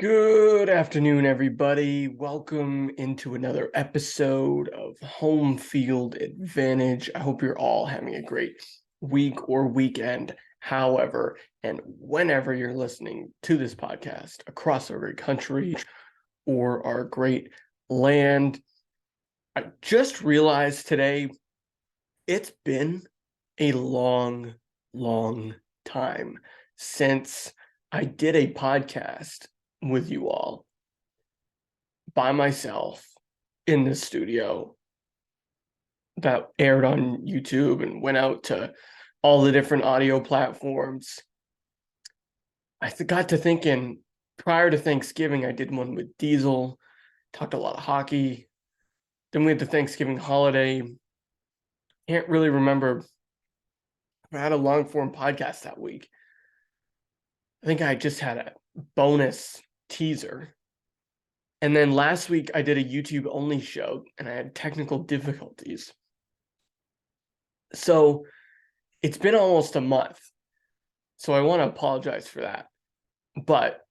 Good afternoon, everybody. Welcome into another episode of Home Field Advantage. I hope you're all having a great week or weekend, however, and whenever you're listening to this podcast across our great country or our great land. I just realized today it's been a long, long time since I did a podcast with you all by myself in the studio that aired on YouTube and went out to all the different audio platforms. I got to thinking prior to Thanksgiving, I did one with Diesel, talked a lot of hockey. Then we had the Thanksgiving holiday. Can't really remember if I had a long form podcast that week. I think I just had a bonus teaser. And then last week I did a YouTube only show and I had technical difficulties. So it's been almost a month. So I want to apologize for that. But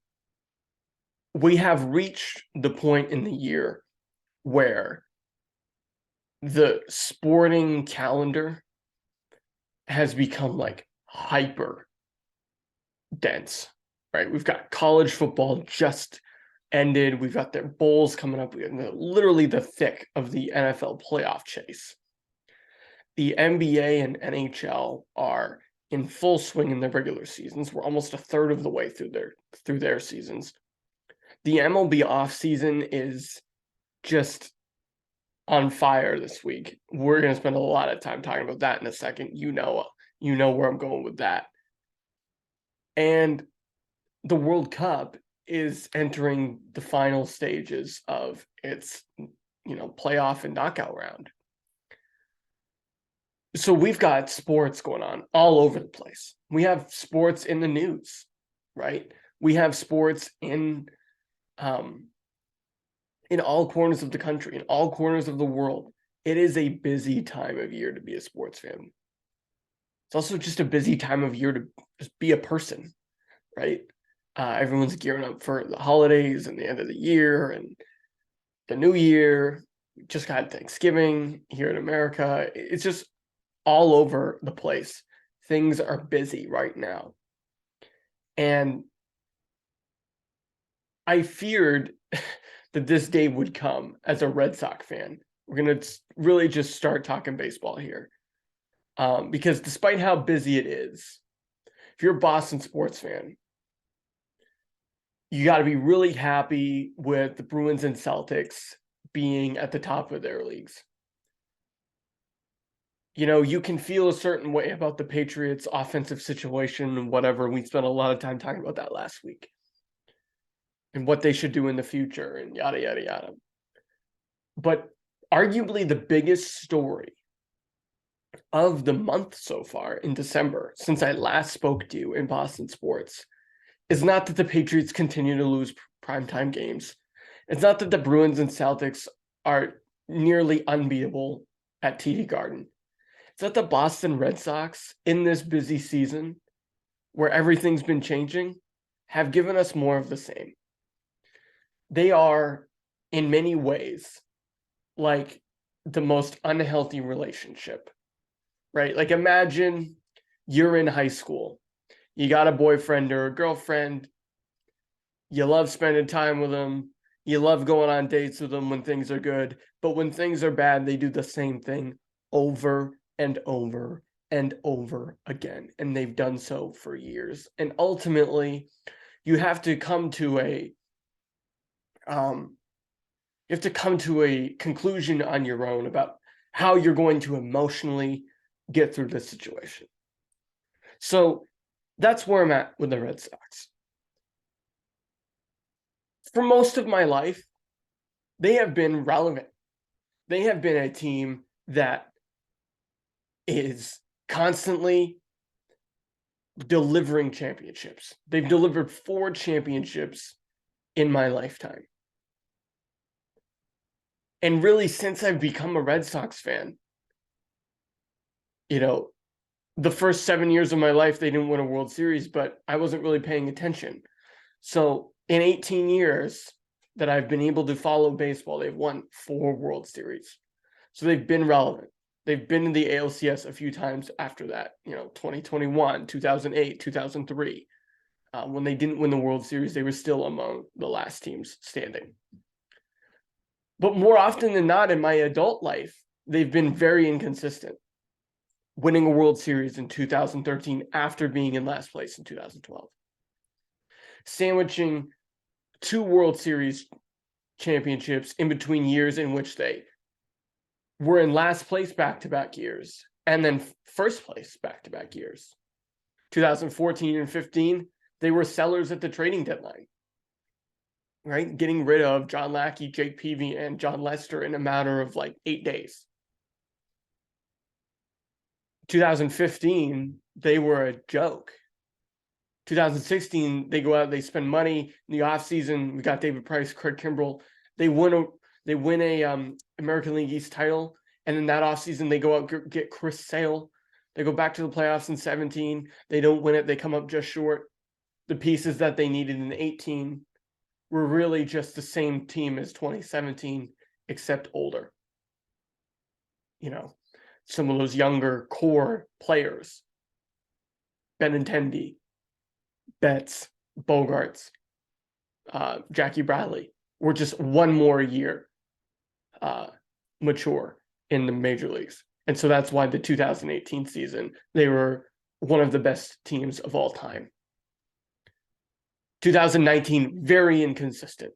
we have reached the point in the year where the sporting calendar has become like hyper dense, right? We've got college football just ended. We've got their bowls coming up. We're literally the thick of the NFL playoff chase. The NBA and NHL are in full swing in their regular seasons. We're almost a third of the way through their seasons. The MLB offseason is just on fire this week. We're going to spend a lot of time talking about that in a second. You know where I'm going with that. And the World Cup is entering the final stages of its, playoff and knockout round. So we've got sports going on all over the place. We have sports in the news, right? We have sports in all corners of the country, in all corners of the world. It is a busy time of year to be a sports fan. It's also just a busy time of year to just be a person, right? Everyone's gearing up for the holidays and the end of the year and the new year. We just got Thanksgiving here in America. It's just all over the place. Things are busy right now. And I feared that this day would come as a Red Sox fan. We're going to really just start talking baseball here. Because despite how busy it is, if you're a Boston sports fan, you got to be really happy with the Bruins and Celtics being at the top of their leagues. You can feel a certain way about the Patriots' offensive situation and whatever. We spent a lot of time talking about that last week and what they should do in the future and yada, yada, yada. But arguably the biggest story of the month so far in December, since I last spoke to you in Boston sports, is not that the Patriots continue to lose primetime games. It's not that the Bruins and Celtics are nearly unbeatable at TD Garden. It's that the Boston Red Sox, in this busy season, where everything's been changing, have given us more of the same. They are, in many ways, like the most unhealthy relationship, right? Like imagine you're in high school. You got a boyfriend or a girlfriend. You love spending time with them. You love going on dates with them when things are good. But when things are bad, they do the same thing over and over and over again. And they've done so for years. And ultimately, you have to come to a conclusion on your own about how you're going to emotionally get through this situation. So that's where I'm at with the Red Sox. For most of my life, they have been relevant. They have been a team that is constantly delivering championships. They've delivered 4 championships in my lifetime. And really, since I've become a Red Sox fan, the first 7 years of my life, they didn't win a World Series, but I wasn't really paying attention. So In 18 years that I've been able to follow baseball, they've won 4 World Series. So they've been relevant. They've been in the ALCS a few times after that, 2021, 2008, 2003. When they didn't win the World Series, they were still among the last teams standing. But more often than not in my adult life, they've been very inconsistent, winning a World Series in 2013 after being in last place in 2012. Sandwiching 2 World Series championships in between years in which they were in last place back-to-back years and then first place back-to-back years. 2014 and 15, they were sellers at the trading deadline, right? Getting rid of John Lackey, Jake Peavy, and John Lester in a matter of like 8 days. 2015, they were a joke. 2016, they go out, they spend money in the offseason. We got David Price, Craig Kimbrell. They win a American League East title, and in that offseason, they go out get Chris Sale. They go back to the playoffs in 17. They don't win it. They come up just short. The pieces that they needed in 18 were really just the same team as 2017, except older. Some of those younger core players, Benintendi, Betts, Bogaerts, Jackie Bradley, were just one more year mature in the major leagues. And so that's why the 2018 season, they were one of the best teams of all time. 2019, very inconsistent.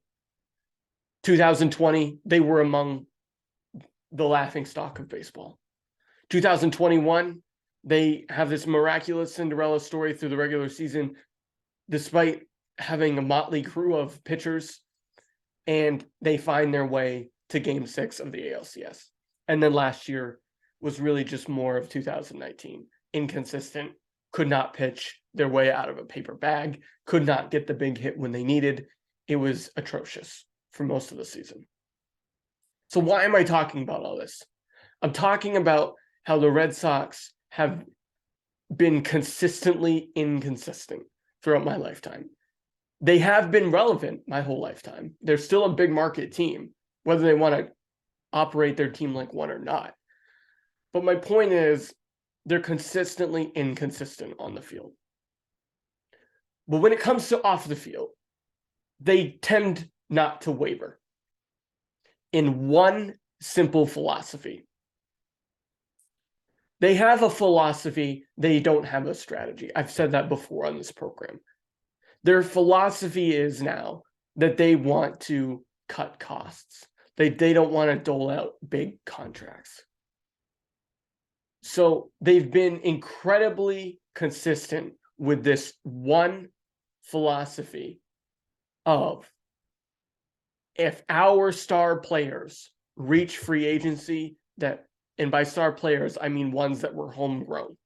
2020, they were among the laughingstock of baseball. 2021, they have this miraculous Cinderella story through the regular season, despite having a motley crew of pitchers, and they find their way to Game 6 of the ALCS. And then last year was really just more of 2019. Inconsistent, could not pitch their way out of a paper bag, could not get the big hit when they needed. It was atrocious for most of the season. So why am I talking about all this? I'm talking about how the Red Sox have been consistently inconsistent throughout my lifetime. They have been relevant my whole lifetime. They're still a big market team, whether they want to operate their team like one or not. But my point is, they're consistently inconsistent on the field. But when it comes to off the field, they tend not to waver in one simple philosophy. They have a philosophy, they don't have a strategy. I've said that before on this program. Their philosophy is now that they want to cut costs. They don't want to dole out big contracts. So they've been incredibly consistent with this one philosophy of, if our star players reach free agency, and by star players, I mean ones that were homegrown.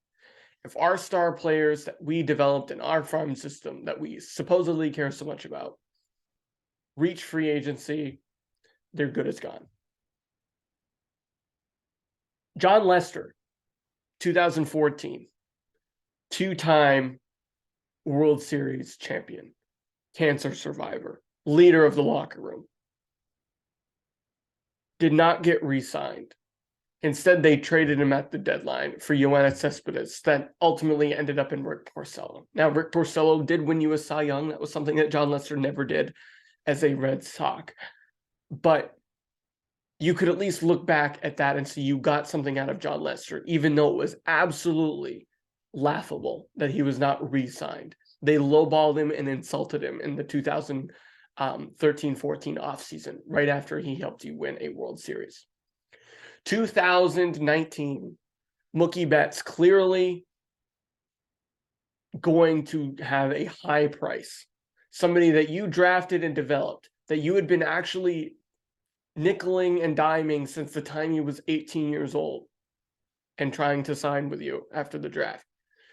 If our star players that we developed in our farm system that we supposedly care so much about reach free agency, they're good as gone. John Lester, 2014, 2-time World Series champion, cancer survivor, leader of the locker room, did not get re-signed. Instead, they traded him at the deadline for Yoenis Cespedes that ultimately ended up in Rick Porcello. Now, Rick Porcello did win you a Cy Young. That was something that John Lester never did as a Red Sox. But you could at least look back at that and see you got something out of John Lester, even though it was absolutely laughable that he was not re-signed. They lowballed him and insulted him in the 2013-14 offseason, right after he helped you win a World Series. 2019, Mookie Betts clearly going to have a high price. Somebody that you drafted and developed, that you had been actually nickeling and diming since the time he was 18 years old and trying to sign with you after the draft.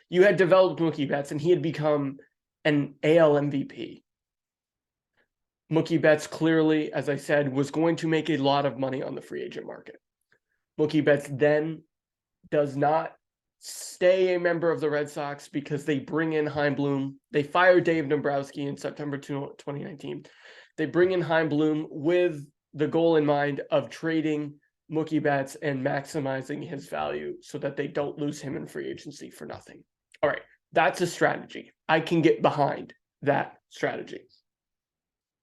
You had developed Mookie Betts and he had become an AL MVP. Mookie Betts clearly, as I said, was going to make a lot of money on the free agent market. Mookie Betts then does not stay a member of the Red Sox because they bring in Chaim Bloom. They fire Dave Dombrowski in September 2019. They bring in Chaim Bloom with the goal in mind of trading Mookie Betts and maximizing his value so that they don't lose him in free agency for nothing. All right, that's a strategy. I can get behind that strategy.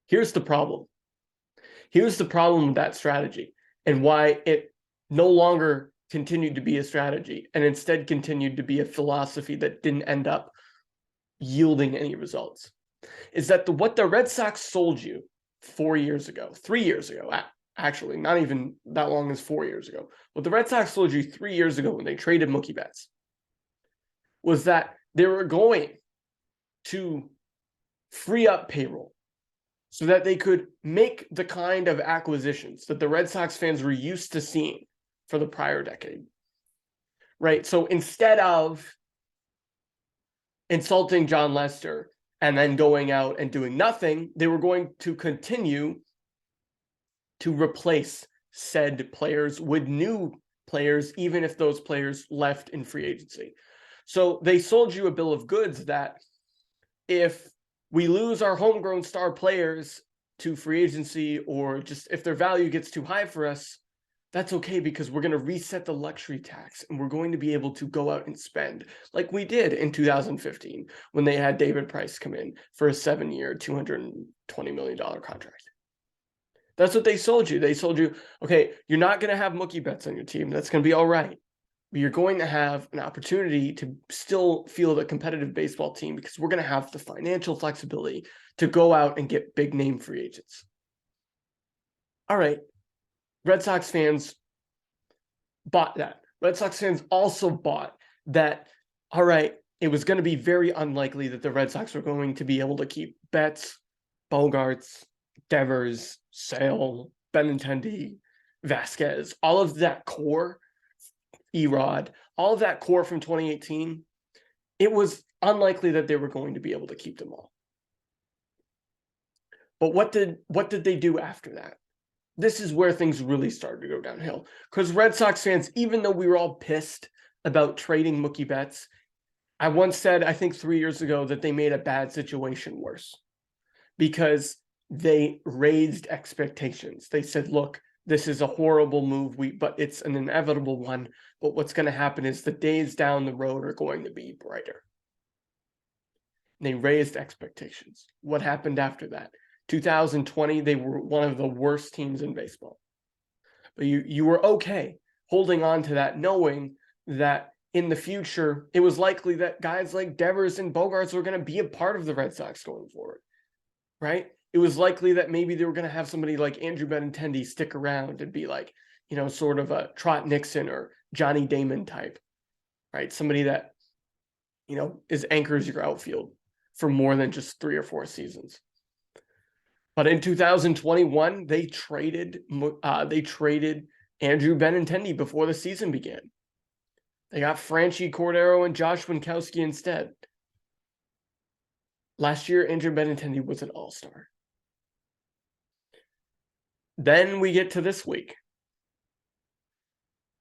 Here's the problem. Here's the problem with that strategy and why it no longer continued to be a strategy and instead continued to be a philosophy that didn't end up yielding any results, is that what the Red Sox sold you 3 years ago, actually, not even that long as 4 years ago. What the Red Sox sold you 3 years ago when they traded Mookie Betts was that they were going to free up payroll so that they could make the kind of acquisitions that the Red Sox fans were used to seeing for the prior decade, right? So instead of insulting John Lester and then going out and doing nothing, they were going to continue to replace said players with new players, even if those players left in free agency. So they sold you a bill of goods that if we lose our homegrown star players to free agency, or just if their value gets too high for us, that's okay, because we're going to reset the luxury tax and we're going to be able to go out and spend like we did in 2015 when they had David Price come in for a 7-year, $220 million contract. That's what they sold you. They sold you, okay, you're not going to have Mookie Betts on your team. That's going to be all right. But you're going to have an opportunity to still field a competitive baseball team because we're going to have the financial flexibility to go out and get big name free agents. All right. Red Sox fans bought that. Red Sox fans also bought that, all right, it was going to be very unlikely that the Red Sox were going to be able to keep Betts, Bogaerts, Devers, Sale, Benintendi, Vasquez, all of that core, Erod, all of that core from 2018, it was unlikely that they were going to be able to keep them all. But what did they do after that? This is where things really started to go downhill. Because Red Sox fans, even though we were all pissed about trading Mookie Betts, I once said, I think 3 years ago, that they made a bad situation worse. Because they raised expectations. They said, look, this is a horrible move, but it's an inevitable one. But what's going to happen is the days down the road are going to be brighter. And they raised expectations. What happened after that? 2020, they were one of the worst teams in baseball. But you were okay holding on to that, knowing that in the future, it was likely that guys like Devers and Bogaerts were going to be a part of the Red Sox going forward, right? It was likely that maybe they were going to have somebody like Andrew Benintendi stick around and be like, sort of a Trot Nixon or Johnny Damon type, right? Somebody that, anchors your outfield for more than just 3 or 4 seasons. But in 2021, they traded Andrew Benintendi before the season began. They got Franchi Cordero and Josh Winkowski instead. Last year, Andrew Benintendi was an all-star. Then we get to this week.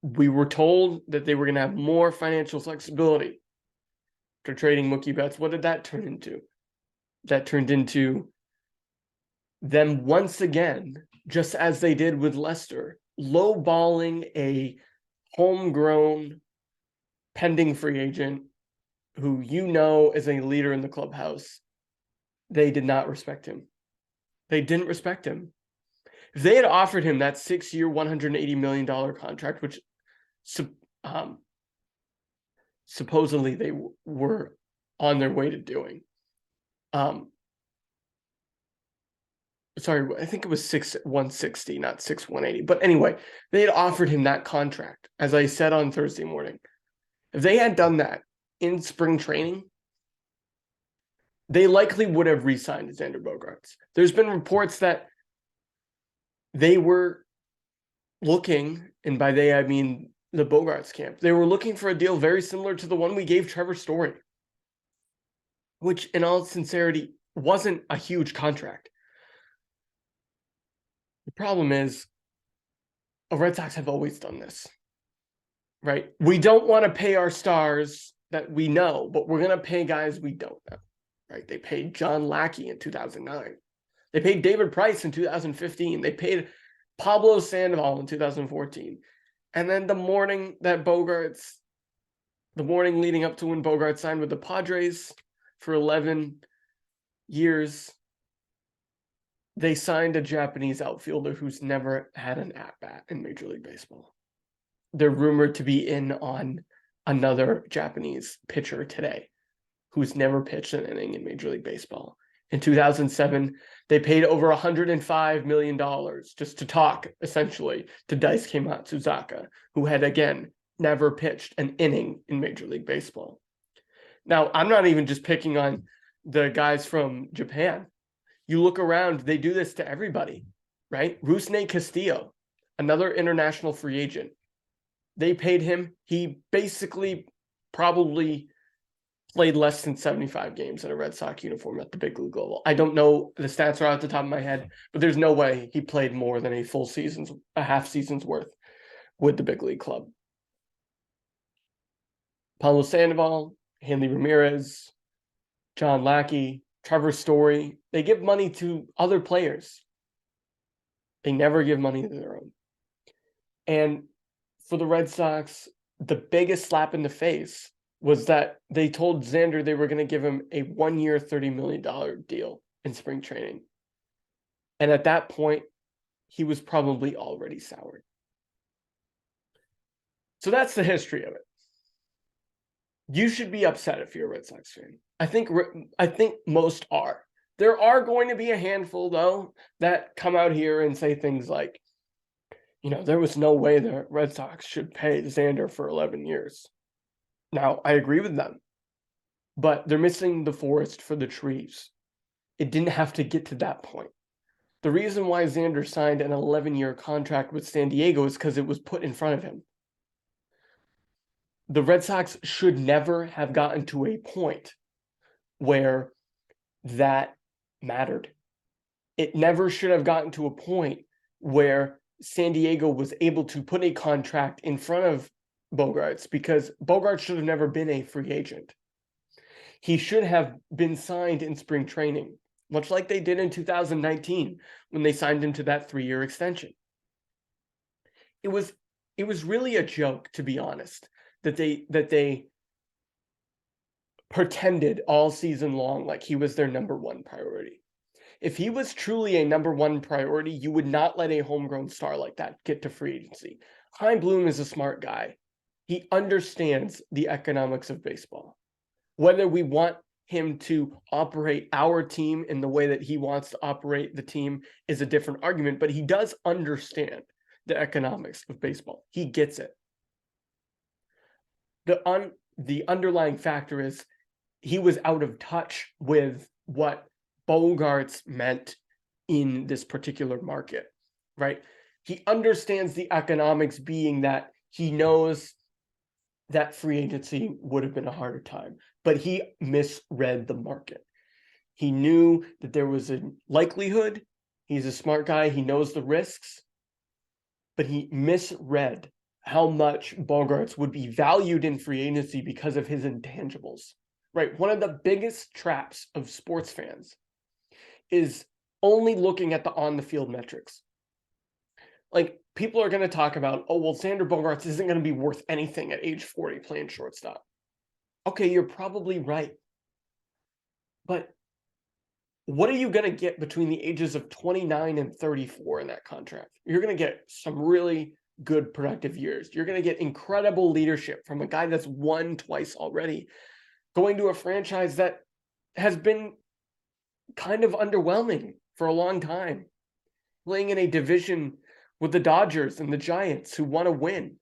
We were told that they were going to have more financial flexibility for trading Mookie Betts. What did that turn into? That turned into them once again, just as they did with Lester, lowballing a homegrown pending free agent who is a leader in the clubhouse. They did not respect him. They didn't respect him. If they had offered him that 6-year, $180 million contract, which supposedly they were on their way to doing, sorry, I think it was 160, not 180. But anyway, they had offered him that contract, as I said on Thursday morning. If they had done that in spring training, they likely would have re-signed Xander Bogaerts. There's been reports that they were looking, and by they I mean the Bogaerts camp, they were looking for a deal very similar to the one we gave Trevor Story, which in all sincerity wasn't a huge contract. The problem is, the Red Sox have always done this, right? We don't want to pay our stars that we know, but we're going to pay guys we don't know, right? They paid John Lackey in 2009. They paid David Price in 2015. They paid Pablo Sandoval in 2014. And then the morning leading up to when Bogaerts signed with the Padres for 11 years, they signed a Japanese outfielder who's never had an at-bat in Major League Baseball. They're rumored to be in on another Japanese pitcher today who's never pitched an inning in Major League Baseball. In 2007, they paid over $105 million just to talk, essentially, to Daisuke Matsuzaka, who had, again, never pitched an inning in Major League Baseball. Now, I'm not even just picking on the guys from Japan. You look around, they do this to everybody, right? Rusney Castillo, another international free agent. They paid him. He basically probably played less than 75 games in a Red Sox uniform at the big league level. I don't know, the stats are off the top of my head, but there's no way he played more than a half season's worth with the big league club. Pablo Sandoval, Hanley Ramirez, John Lackey, Trevor Story, they give money to other players. They never give money to their own. And for the Red Sox, the biggest slap in the face was that they told Xander they were going to give him a 1-year, $30 million deal in spring training. And at that point, he was probably already soured. So that's the history of it. You should be upset if you're a Red Sox fan. I think most are. There are going to be a handful, though, that come out here and say things like, there was no way the Red Sox should pay Xander for 11 years. Now, I agree with them, but they're missing the forest for the trees. It didn't have to get to that point. The reason why Xander signed an 11-year contract with San Diego is because it was put in front of him. The Red Sox should never have gotten to a point where that mattered. It never should have gotten to a point where San Diego was able to put a contract in front of Bogaerts, because Bogaerts should have never been a free agent. He should have been signed in spring training, much like they did in 2019 when they signed him to that 3-year extension. It was really a joke, to be honest, that they pretended all season long like he was their number one priority. If he was truly a number one priority, you would not let a homegrown star like that get to free agency. Chaim Bloom is a smart guy. He understands the economics of baseball. Whether we want him to operate our team in the way that he wants to operate the team is a different argument, but he does understand the economics of baseball. He gets it. The underlying factor is he was out of touch with what Bogaerts meant in this particular market, right? He understands the economics, being that he knows that free agency would have been a harder time, but he misread the market. He knew that there was a likelihood. He's a smart guy. He knows the risks, but he misread how much Bogaerts would be valued in free agency because of his intangibles, right? One of the biggest traps of sports fans is only looking at the on-the-field metrics. Like, people are going to talk about, Xander Bogaerts isn't going to be worth anything at age 40 playing shortstop. Okay, you're probably right. But what are you going to get between the ages of 29 and 34 in that contract? You're going to get some really good productive years. You're going to get incredible leadership from a guy that's won twice already, going to a franchise that has been kind of underwhelming for a long time, playing in a division with the Dodgers and the Giants who want to win.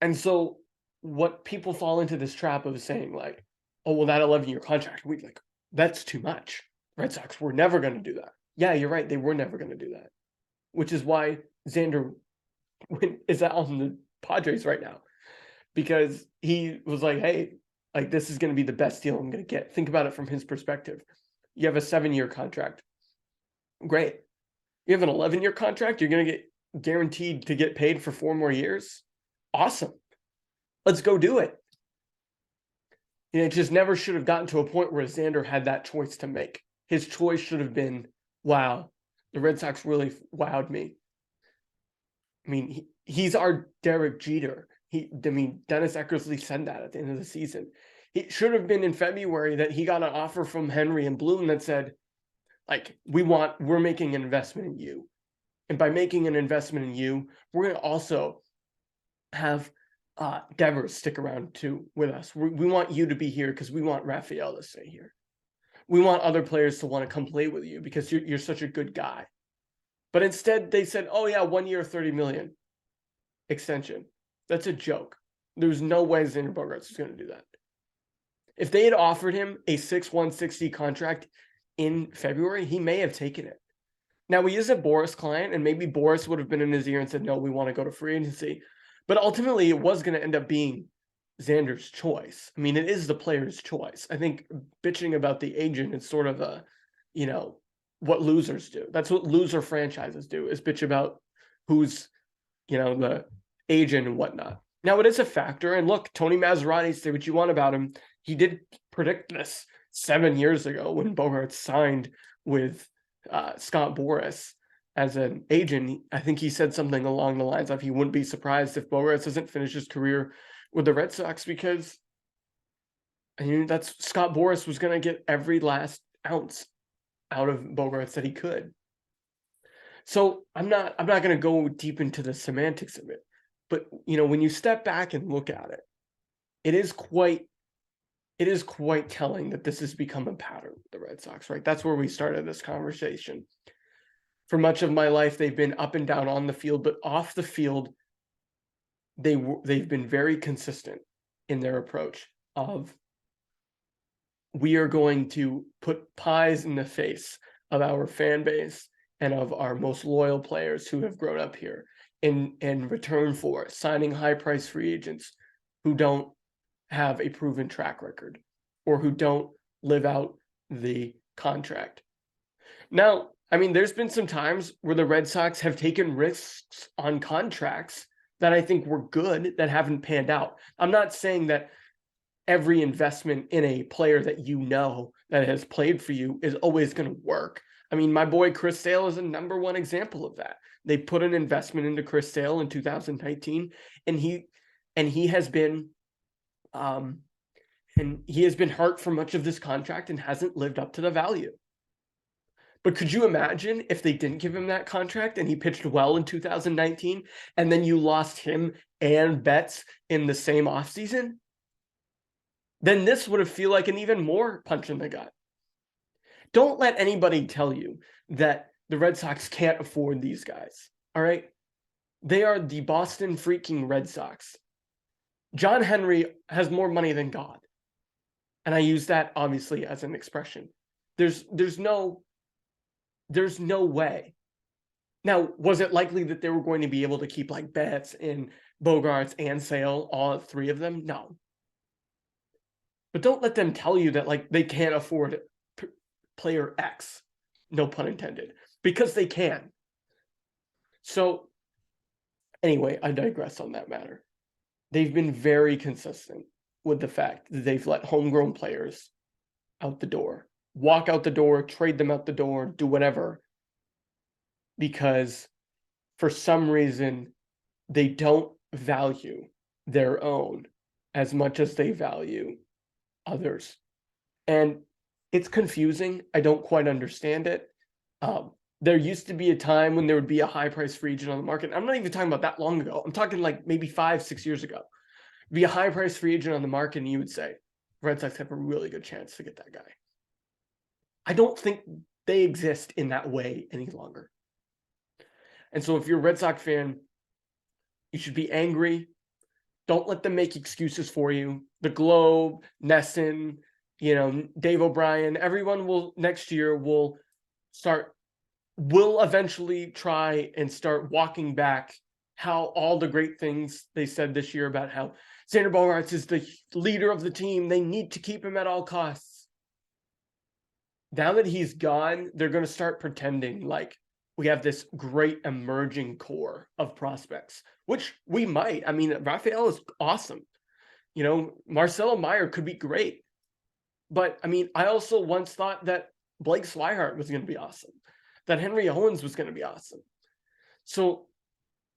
And so what people fall into this trap of saying, like, that 11-year contract, that's too much. Red Sox were never going to do that. Yeah, you're right. They were never going to do that, which is why Xander is out on the Padres right now, because he was like, hey, like, this is going to be the best deal I'm going to get. Think about it from his perspective. You have a 7-year contract. Great. You have an 11-year contract. You're going to get guaranteed to get paid for 4 more years. Awesome. Let's go do it. And it just never should have gotten to a point where Xander had that choice to make. His choice should have been, wow, the Red Sox really wowed me. I mean, he's our Derek Jeter. Dennis Eckersley said that at the end of the season. It should have been in February that he got an offer from Henry and Bloom that said, like, we're making an investment in you. And by making an investment in you, we're going to also have Devers stick around too with us. We want you to be here because we want Raphael to stay here. We want other players to want to come play with you because you're such a good guy. But instead they said, oh yeah, 1 year, $30 million extension. That's a joke. There's no way Xander Bogaerts is going to do that. If they had offered him a 6/160 contract in February, he may have taken it. Now, he is a Boris client, and maybe Boris would have been in his ear and said, no, we want to go to free agency. But ultimately, it was going to end up being Xander's choice. I mean, it is the player's choice. I think bitching about the agent is sort of what losers do. That's what loser franchises do, is bitch about who's, the agent and whatnot. Now, it is a factor. And look, Tony Maserati, say what you want about him. He did predict this 7 years ago when Bogaerts signed with Scott Boras as an agent. I think he said something along the lines of he wouldn't be surprised if Bogaerts doesn't finish his career with the Red Sox because that's Scott Boras was going to get every last ounce out of Bogaerts that he could. So I'm not going to go deep into the semantics of it, but when you step back and look at it, it is quite telling that this has become a pattern with the Red Sox, right? That's where we started this conversation. For much of my life, they've been up and down on the field, but off the field, they've been very consistent in their approach of, we are going to put pies in the face of our fan base and of our most loyal players who have grown up here in return for signing high-priced free agents who don't have a proven track record or who don't live out the contract. Now, there's been some times where the Red Sox have taken risks on contracts that I think were good that haven't panned out. I'm not saying that every investment in a player that that has played for you is always going to work. My boy Chris Sale is a number one example of that. They put an investment into Chris Sale in 2019, and he has been hurt for much of this contract and hasn't lived up to the value. But could you imagine if they didn't give him that contract and he pitched well in 2019, and then you lost him and Betts in the same offseason? Then this would have feel like an even more punch in the gut. Don't let anybody tell you that the Red Sox can't afford these guys, all right? They are the Boston freaking Red Sox. John Henry has more money than God. And I use that obviously as an expression. There's no way. Now, was it likely that they were going to be able to keep like Betts and Bogaerts and Sale, all three of them? No. But don't let them tell you that they can't afford player X, no pun intended, because they can. So anyway, I digress on that matter. They've been very consistent with the fact that they've let homegrown players out the door, walk out the door, trade them out the door, do whatever, because for some reason they don't value their own as much as they value others. And it's confusing. I don't quite understand it. There used to be a time when there would be a high-priced free agent on the market. I'm not even talking about that long ago. I'm talking maybe 5-6 years ago. Be a high-priced free agent on the market, and you would say, Red Sox have a really good chance to get that guy. I don't think they exist in that way any longer. And so if you're a Red Sox fan, you should be angry. Don't let them make excuses for you. The Globe, Nesson, Dave O'Brien, everyone next year will eventually try and start walking back how all the great things they said this year about how Xander Bogaerts is the leader of the team. They need to keep him at all costs. Now that he's gone, they're going to start pretending like we have this great emerging core of prospects, which we might. I mean, Rafael is awesome. Marcelo Meyer could be great. But, I mean, I also once thought that Blake Swihart was going to be awesome, that Henry Owens was going to be awesome. So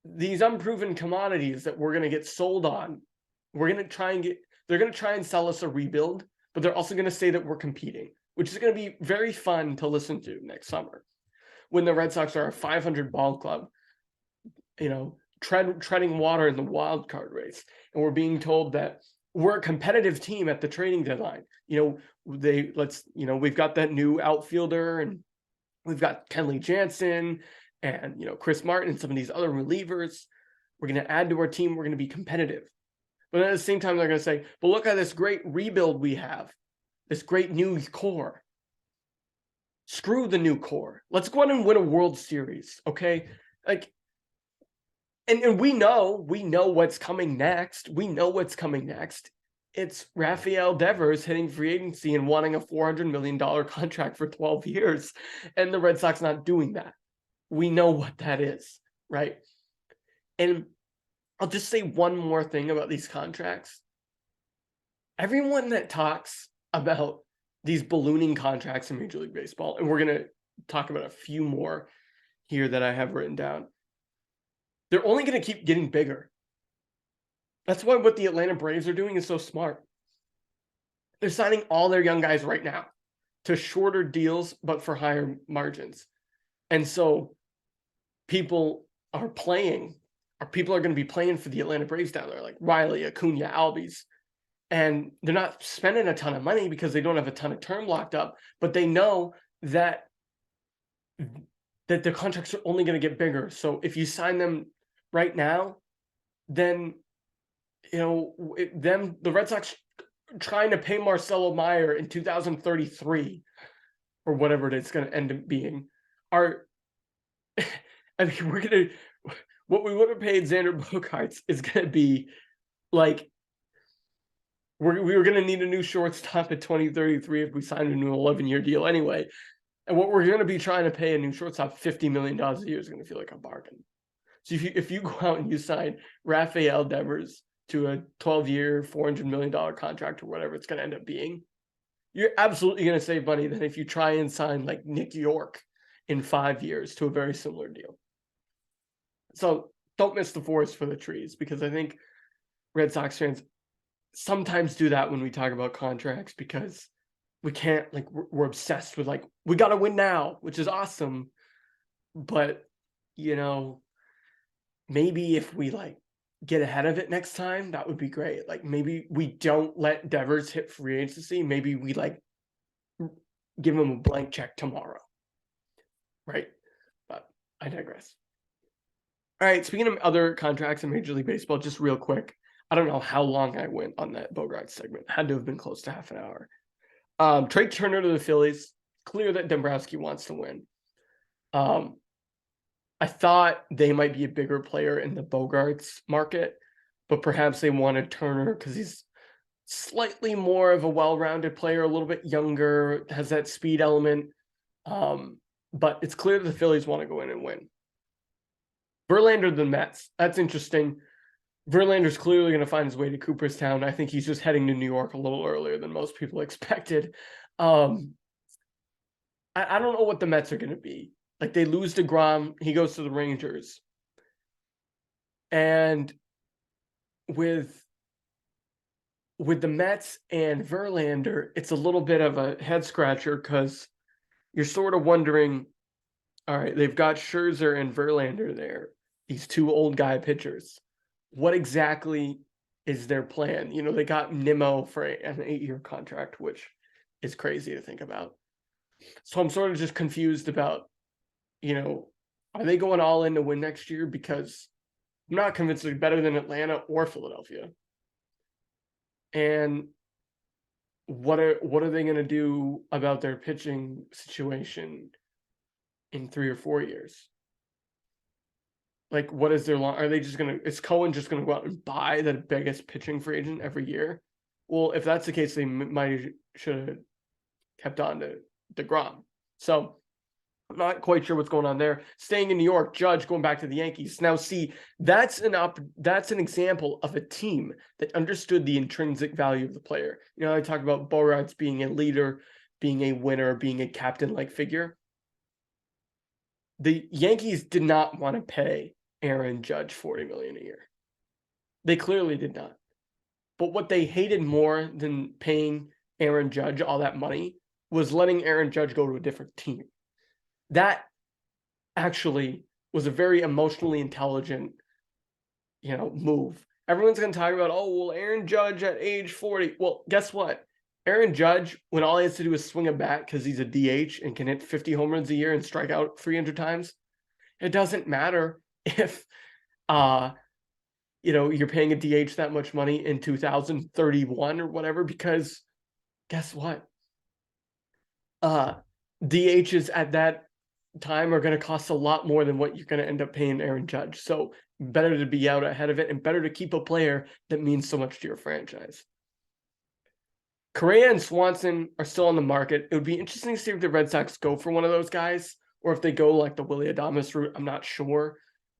these unproven commodities that we're going to get sold on, they're going to try and sell us a rebuild, but they're also going to say that we're competing, which is going to be very fun to listen to next summer when the Red Sox are a 500 ball club, treading water in the wild card race. And we're being told that we're a competitive team at the trading deadline. We've got that new outfielder, and we've got Kenley Jansen and, Chris Martin and some of these other relievers. We're going to add to our team. We're going to be competitive. But at the same time, they're going to say, but look at this great rebuild we have, this great new core. Screw the new core. Let's go out and win a World Series, okay? And we know what's coming next. We know what's coming next. It's Rafael Devers hitting free agency and wanting a $400 million contract for 12 years, and the Red Sox not doing that. We know what that is, right? And I'll just say one more thing about these contracts. Everyone that talks about these ballooning contracts in Major League Baseball, and we're going to talk about a few more here that I have written down, they're only going to keep getting bigger. That's why what the Atlanta Braves are doing is so smart. They're signing all their young guys right now to shorter deals, but for higher margins. And so people are going to be playing for the Atlanta Braves down there, like Riley, Acuna, Albies. And they're not spending a ton of money because they don't have a ton of term locked up, but they know that their contracts are only going to get bigger. So if you sign them right now, then, the Red Sox trying to pay Marcelo Meyer in 2033 or whatever it's going to end up being what we would have paid Xander Bogaerts is going to be like, we were going to need a new shortstop at 2033 if we signed a new 11-year deal anyway. And what we're going to be trying to pay a new shortstop $50 million a year is going to feel like a bargain. So if you go out and you sign Rafael Devers to a 12-year, $400 million contract or whatever it's going to end up being, you're absolutely going to save money than if you try and sign like Nick York in 5 years to a very similar deal. So don't miss the forest for the trees, because I think Red Sox fans sometimes do that when we talk about contracts, because we can't, we're obsessed with we got to win now, which is awesome. But, maybe if we get ahead of it next time, that would be great. Maybe we don't let Devers hit free agency. Maybe we give him a blank check tomorrow. Right? But I digress. All right. Speaking of other contracts in Major League Baseball, just real quick. I don't know how long I went on that Bogaerts segment. Had to have been close to half an hour. Trade Turner to the Phillies. Clear that Dombrowski wants to win. I thought they might be a bigger player in the Bogaerts market, but perhaps they wanted Turner because he's slightly more of a well-rounded player, a little bit younger, has that speed element. But it's clear that the Phillies want to go in and win. Verlander to the Mets. That's interesting. Verlander's clearly going to find his way to Cooperstown. I think he's just heading to New York a little earlier than most people expected. I don't know what the Mets are going to be. They lose DeGrom, he goes to the Rangers. And with the Mets and Verlander, it's a little bit of a head scratcher, because you're sort of wondering, all right, they've got Scherzer and Verlander there, these two old guy pitchers. What exactly is their plan? They got Nimmo for an 8-year contract, which is crazy to think about. So I'm sort of just confused about, are they going all in to win next year? Because I'm not convinced they're better than Atlanta or Philadelphia. And what are they going to do about their pitching situation in 3 or 4 years? What is their are they just going to, is Cohen just going to go out and buy the biggest pitching free agent every year? Well, if that's the case, they should have kept on to DeGrom. So I'm not quite sure what's going on there. Staying in New York, Judge going back to the Yankees. Now, see, that's an example of a team that understood the intrinsic value of the player. I talk about Bogaerts being a leader, being a winner, being a captain-like figure. The Yankees did not want to pay Aaron Judge $40 million a year. They clearly did not. But what they hated more than paying Aaron Judge all that money was letting Aaron Judge go to a different team. That actually was a very emotionally intelligent, move. Everyone's going to talk about, Aaron Judge at age 40. Well, guess what? Aaron Judge, when all he has to do is swing a bat because he's a DH and can hit 50 home runs a year and strike out 300 times, it doesn't matter if, you're paying a DH that much money in 2031 or whatever, because guess what? DHs at that time are going to cost a lot more than what you're going to end up paying Aaron Judge. So better to be out ahead of it and better to keep a player that means so much to your franchise. Correa and Swanson are still on the market. It would be interesting to see if the Red Sox go for one of those guys or if they go like the Willy Adames route. I'm not sure.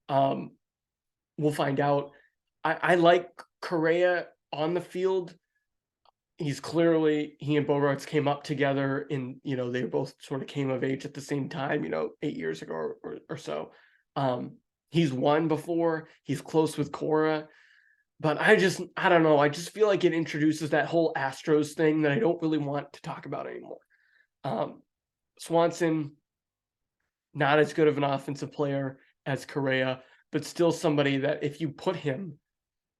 We'll find out. I like Correa on the field. He and Bogaerts came up together they both sort of came of age at the same time, 8 years ago or so. He's won before. He's close with Cora. But I don't know. I just feel like it introduces that whole Astros thing that I don't really want to talk about anymore. Swanson, not as good of an offensive player as Correa, but still somebody that if you put him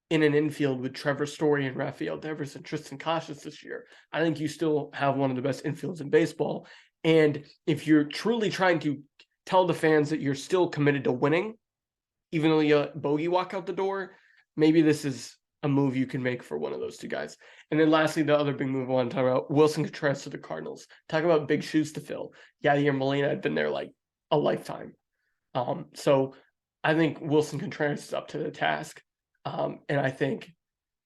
in an infield with Trevor Story and Rafael Devers and Tristan Casas this year, I think you still have one of the best infields in baseball. And if you're truly trying to tell the fans that you're still committed to winning, even though you bogey walk out the door, maybe this is a move you can make for one of those two guys. And then lastly, the other big move I want to talk about, Wilson Contreras to the Cardinals. Talk about big shoes to fill. Yadier Molina had been there like a lifetime. So I think Wilson Contreras is up to the task. And I think,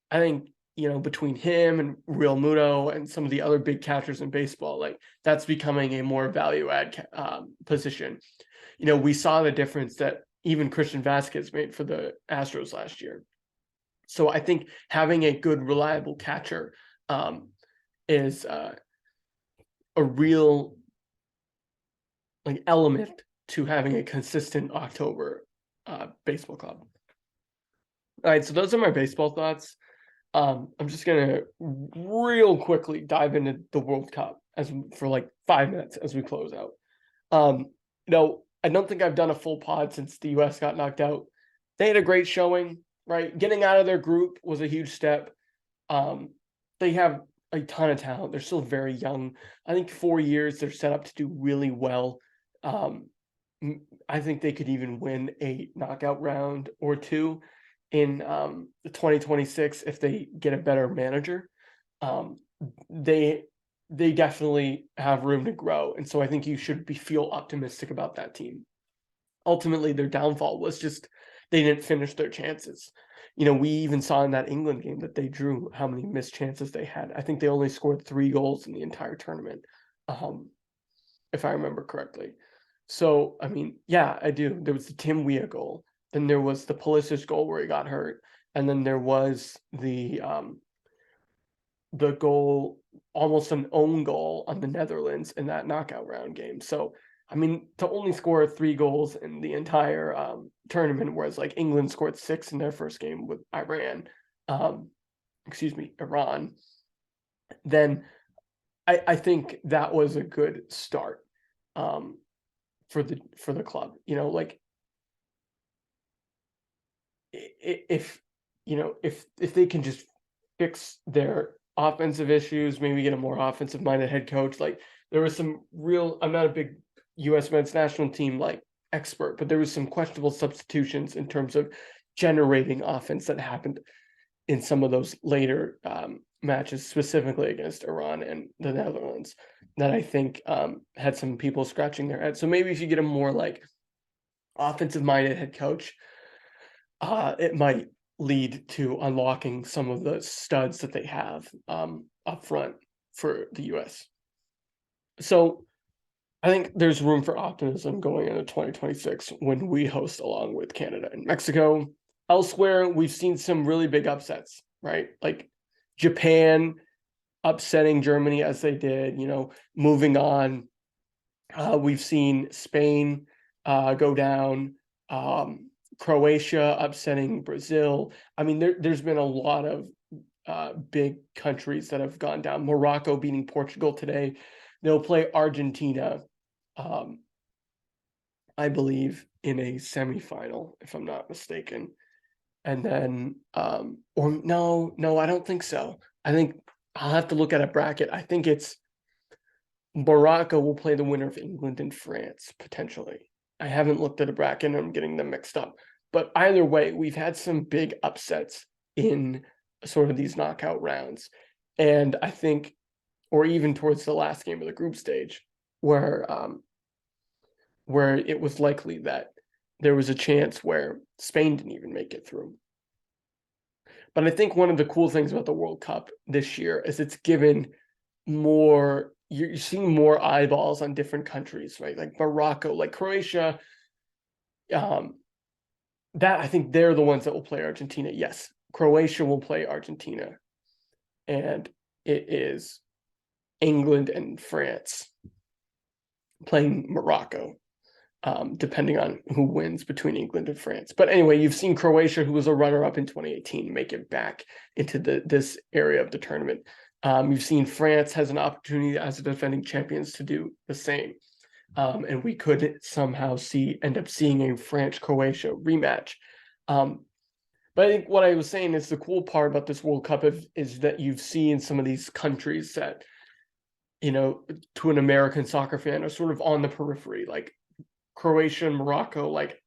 between him and Real Muto and some of the other big catchers in baseball, like that's becoming a more value add position. We saw the difference that even Christian Vasquez made for the Astros last year. So I think having a good, reliable catcher is a real element to having a consistent October baseball club. All right, so those are my baseball thoughts. I'm just gonna real quickly dive into the World Cup for like 5 minutes as we close out. I don't think I've done a full pod since the U.S. got knocked out. They had a great showing, right? Getting out of their group was a huge step. They have a ton of talent. They're still very young. I think 4 years they're set up to do really well. I think they could even win a knockout round or two in 2026 if they get a better manager. They definitely have room to grow. And so I think you should feel optimistic about that team. Ultimately, their downfall was just they didn't finish their chances. We even saw in that England game that they drew how many missed chances they had. I think they only scored 3 goals in the entire tournament, if I remember correctly. So, I do. There was the Tim Weah goal. Then there was the Pulisic goal where he got hurt. And then there was the goal, almost an own goal on the Netherlands in that knockout round game. So, to only score 3 goals in the entire tournament, whereas like England scored 6 in their first game with Iran, Iran, then I think that was a good start for the club. If they can just fix their offensive issues, maybe get a more offensive minded head coach. Like there was some I'm not a big U.S. men's national team expert, but there was some questionable substitutions in terms of generating offense that happened in some of those later matches, specifically against Iran and the Netherlands, that I think had some people scratching their head. So maybe if you get a more offensive minded head coach, it might lead to unlocking some of the studs that they have up front for the U.S. So I think there's room for optimism going into 2026 when we host along with Canada and Mexico. Elsewhere, we've seen some really big upsets, right? Like Japan upsetting Germany as they did, moving on. We've seen Spain go down, Croatia upsetting Brazil. I mean, there's been a lot of big countries that have gone down. Morocco beating Portugal today. They'll play Argentina, I believe, in a semifinal, if I'm not mistaken. And then, or no, I don't think so. I think I'll have to look at a bracket. I think it's Morocco will play the winner of England and France, potentially. I haven't looked at a bracket and I'm getting them mixed up. But either way, we've had some big upsets in sort of these knockout rounds. And I think, or even towards the last game of the group stage, where it was likely that there was a chance where Spain didn't even make it through. But I think one of the cool things about the World Cup this year is it's given more, you're seeing more eyeballs on different countries, right? Like Morocco, like Croatia. That I think they're the ones that will play Argentina. Yes, Croatia will play Argentina. And it is England and France playing Morocco, depending on who wins between England and France. But anyway, you've seen Croatia, who was a runner-up in 2018, make it back into this area of the tournament. You've seen France has an opportunity as the defending champions to do the same. And we could somehow end up seeing a France-Croatia rematch. But I think what I was saying is the cool part about this World Cup is that you've seen some of these countries that, to an American soccer fan are sort of on the periphery, like Croatia and Morocco. Like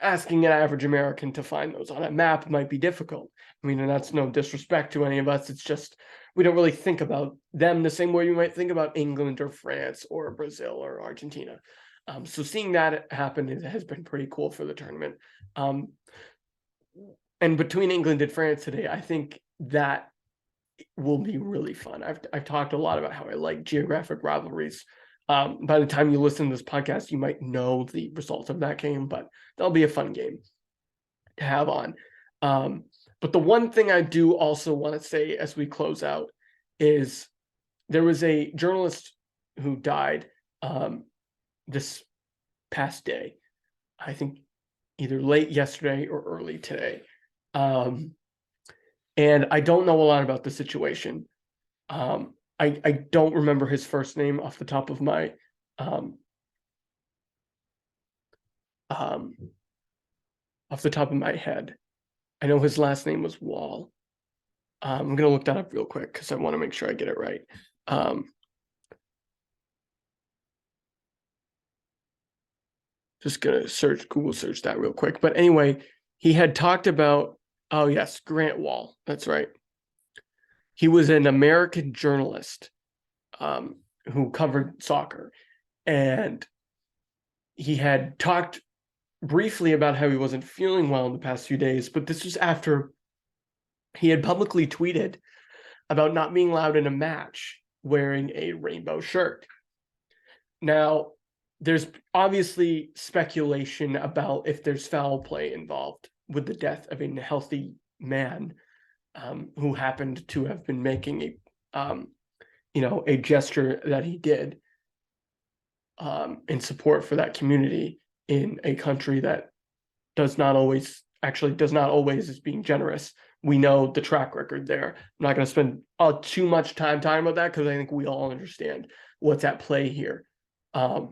asking an average American to find those on a map might be difficult. I mean, and that's no disrespect to any of us. It's just we don't really think about them the same way you might think about England or France or Brazil or Argentina. So seeing that happen has been pretty cool for the tournament. And between England and France today, I think that will be really fun. I've talked a lot about how I like geographic rivalries. By the time you listen to this podcast, you might know the results of that game, but that'll be a fun game to have on. But the one thing I do also want to say as we close out is there was a journalist who died this past day. I think either late yesterday or early today. And I don't know a lot about the situation. I don't remember his first name off the top of my head. I know his last name was Wahl. I'm going to look that up real quick because I want to make sure I get it right. Just going to Google search that real quick. But anyway, he had talked about, oh yes, Grant Wahl. That's right. He was an American journalist who covered soccer. And he had talked briefly about how he wasn't feeling well in the past few days, but this was after he had publicly tweeted about not being allowed in a match wearing a rainbow shirt. Now, there's obviously speculation about if there's foul play involved with the death of a healthy man who happened to have been making a gesture that he did in support for that community in a country that does not always is being generous. We know the track record there. I'm not going to spend too much time talking about that because I think we all understand what's at play here. But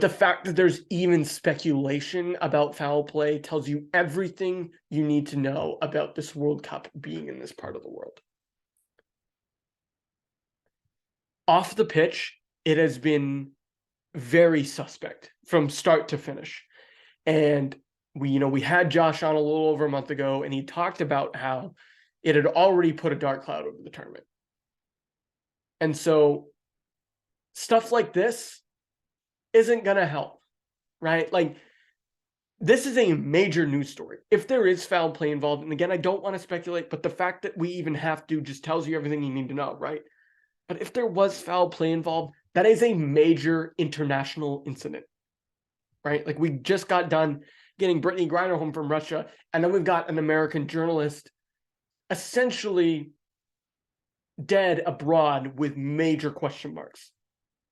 the fact that there's even speculation about foul play tells you everything you need to know about this World Cup being in this part of the world. Off the pitch, it has been very suspect from start to finish. And we had Josh on a little over a month ago, and he talked about how it had already put a dark cloud over the tournament. And so stuff like this isn't going to help, right? Like, this is a major news story. If there is foul play involved, and again, I don't want to speculate, but the fact that we even have to just tells you everything you need to know, right? But if there was foul play involved, That is a major international incident, right? Like, we just got done getting Brittany Griner home from Russia, and then we've got an American journalist essentially dead abroad with major question marks.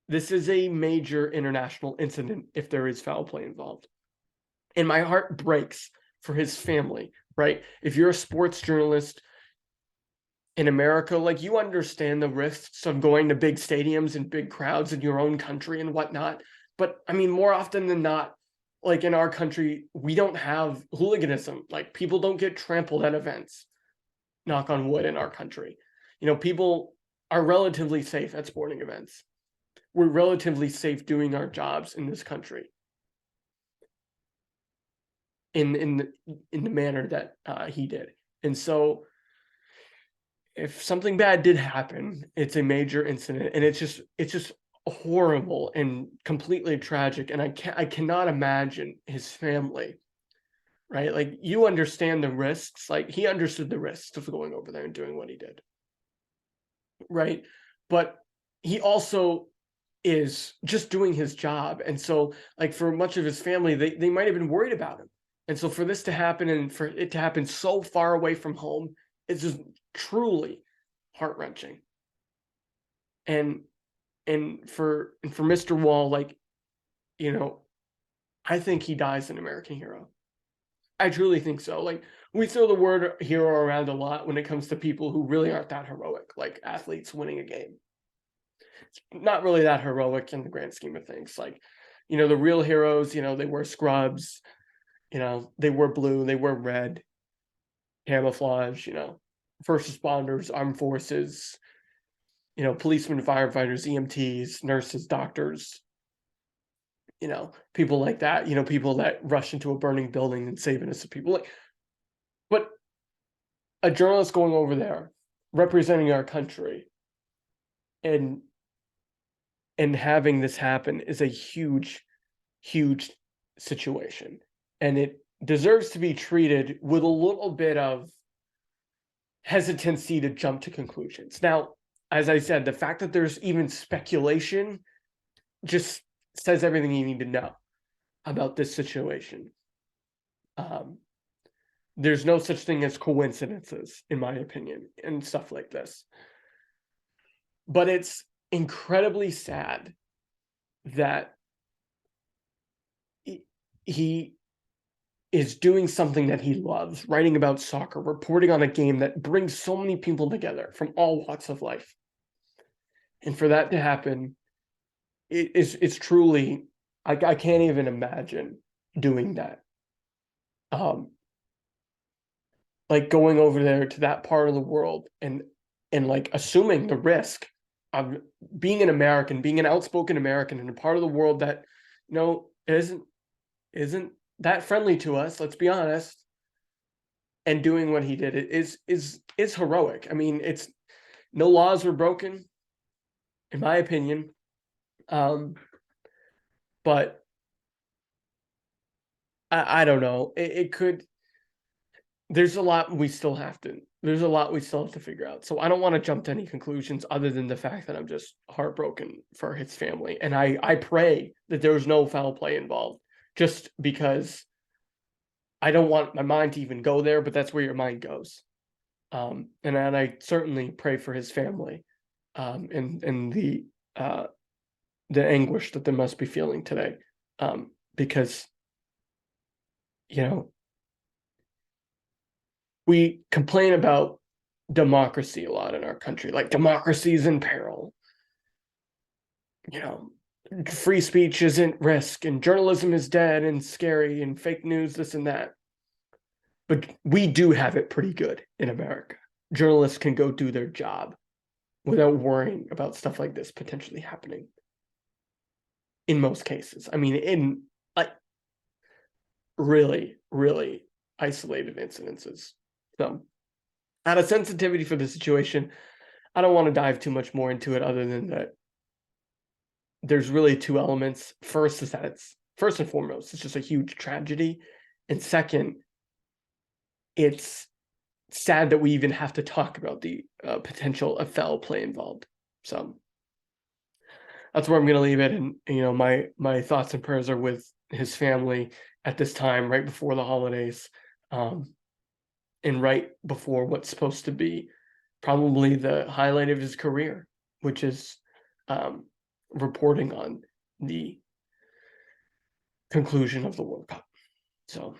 This is a major international incident if there is foul play involved. And my heart breaks for his family, right? If you're a sports journalist in America, like, you understand the risks of going to big stadiums and big crowds in your own country and whatnot. But I mean, more often than not, like, in our country, we don't have hooliganism. Like, people don't get trampled at events, knock on wood, in our country. People are relatively safe at sporting events. We're relatively safe doing our jobs in this country in the manner that he did. And so if something bad did happen, it's a major incident, and it's just horrible and completely tragic. And I cannot imagine his family, right? Like, you understand the risks. Like, he understood the risks of going over there and doing what he did, right? But he also is just doing his job. And so, like, for much of his family, they might have been worried about him. And so for this to happen, and for it to happen so far away from home, it's just truly heart-wrenching. And for Mr. Wahl, like, I think he dies an American hero. I truly think so. Like, we throw the word hero around a lot when it comes to people who really aren't that heroic, like athletes winning a game. It's not really that heroic in the grand scheme of things. Like, the real heroes, they wear scrubs, they wear blue, they wear red, camouflage, first responders, armed forces, policemen, firefighters, EMTs, nurses, doctors, people like that, people that rush into a burning building and save innocent people. Like, but a journalist going over there representing our country and having this happen is a huge, huge situation. And it deserves to be treated with a little bit of hesitancy to jump to conclusions. Now, as I said, the fact that there's even speculation just says everything you need to know about this situation. There's no such thing as coincidences, in my opinion, and stuff like this. But it's incredibly sad that he is doing something that he loves, writing about soccer, reporting on a game that brings so many people together from all walks of life. And for that to happen, it's truly, I can't even imagine doing that. Like, going over there to that part of the world and like assuming the risk of being an American, being an outspoken American in a part of the world that, isn't that friendly to us, let's be honest, and doing what he did is heroic. I mean, it's no laws were broken, in my opinion. But I don't know. It could. There's a lot we still have to figure out. So I don't want to jump to any conclusions other than the fact that I'm just heartbroken for his family. And I pray that there's no foul play involved, just because I don't want my mind to even go there, but that's where your mind goes. And I certainly pray for his family, and the anguish that they must be feeling today, because we complain about democracy a lot in our country, like democracy is in peril. Free speech isn't risk, and journalism is dead and scary, and fake news, this and that. But we do have it pretty good in America. Journalists can go do their job without worrying about stuff like this potentially happening. In most cases. I mean, in like really, really isolated incidences. So, out of sensitivity for the situation, I don't want to dive too much more into it, other than that there's really two elements. First is that it's, first and foremost, it's just a huge tragedy. And second, it's sad that we even have to talk about the potential of foul play involved. So, that's where I'm going to leave it. And, my thoughts and prayers are with his family at this time, right before the holidays, and right before what's supposed to be probably the highlight of his career, which is reporting on the conclusion of the World Cup. So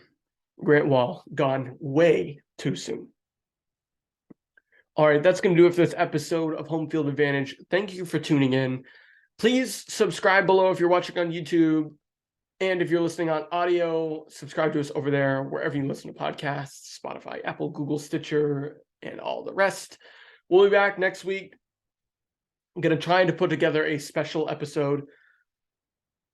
Grant Wahl gone way too soon. All right, that's going to do it for this episode of Home Field Advantage. Thank you for tuning in. Please subscribe below if you're watching on YouTube. And if you're listening on audio, subscribe to us over there, wherever you listen to podcasts, Spotify, Apple, Google, Stitcher, and all the rest. We'll be back next week. I'm going to try to put together a special episode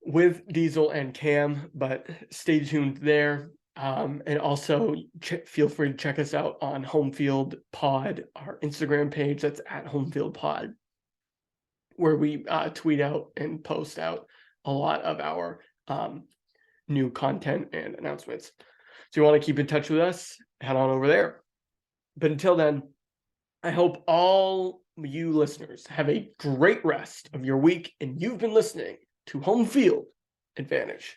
with Diesel and Cam, but stay tuned there. And also feel free to check us out on Home Field Pod, our Instagram page. That's at Home Field Pod, where we tweet out and post out a lot of our new content and announcements. So you want to keep in touch with us, head on over there. But until then, I hope all you listeners have a great rest of your week, and you've been listening to Home Field Advantage.